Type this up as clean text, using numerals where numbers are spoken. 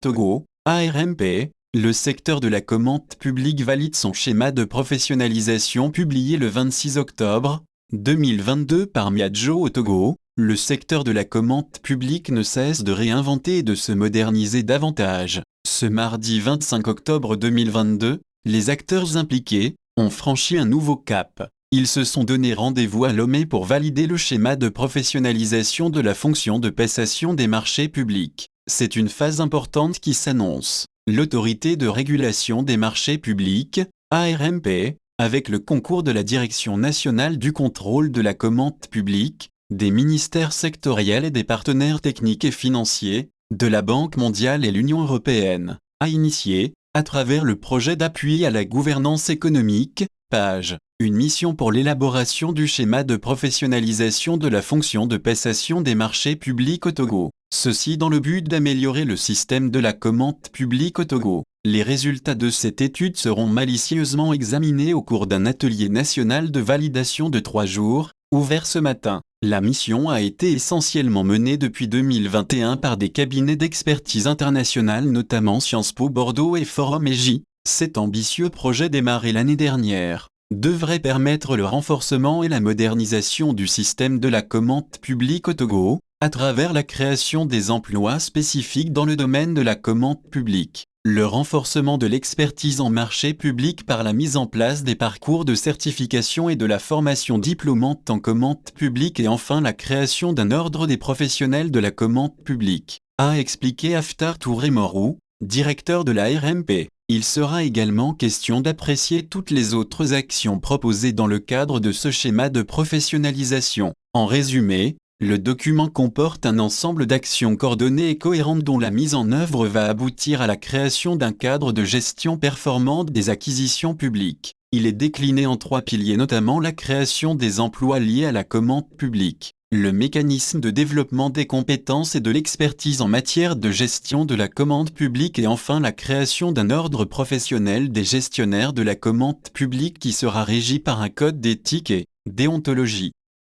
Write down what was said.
Togo, ARMP, le secteur de la commande publique valide son schéma de professionnalisation publié le 26 octobre 2022 par Miadjo au Togo. Le secteur de la commande publique ne cesse de réinventer et de se moderniser davantage. Ce mardi 25 octobre 2022, les acteurs impliqués ont franchi un nouveau cap. Ils se sont donné rendez-vous à Lomé pour valider le schéma de professionnalisation de la fonction de passation des marchés publics. C'est une phase importante qui s'annonce. L'autorité de régulation des marchés publics, ARMP, avec le concours de la Direction nationale du contrôle de la commande publique, des ministères sectoriels et des partenaires techniques et financiers, de la Banque mondiale et l'Union européenne, a initié, à travers le projet d'appui à la gouvernance économique, PAGE, une mission pour l'élaboration du schéma de professionnalisation de la fonction de passation des marchés publics au Togo. Ceci dans le but d'améliorer le système de la commande publique au Togo. Les résultats de cette étude seront malicieusement examinés au cours d'un atelier national de validation de 3 jours, ouvert ce matin. La mission a été essentiellement menée depuis 2021 par des cabinets d'expertise internationale notamment Sciences Po Bordeaux et Forum EJ. Cet ambitieux projet démarré l'année dernière devrait permettre le renforcement et la modernisation du système de la commande publique au Togo, à travers la création des emplois spécifiques dans le domaine de la commande publique, le renforcement de l'expertise en marché public par la mise en place des parcours de certification et de la formation diplômante en commande publique et enfin la création d'un ordre des professionnels de la commande publique, a expliqué Haftar Touré Morou, directeur de la RMP. Il sera également question d'apprécier toutes les autres actions proposées dans le cadre de ce schéma de professionnalisation. En résumé, le document comporte un ensemble d'actions coordonnées et cohérentes dont la mise en œuvre va aboutir à la création d'un cadre de gestion performante des acquisitions publiques. Il est décliné en 3 piliers, notamment la création des emplois liés à la commande publique, le mécanisme de développement des compétences et de l'expertise en matière de gestion de la commande publique et enfin la création d'un ordre professionnel des gestionnaires de la commande publique qui sera régi par un code d'éthique et déontologie.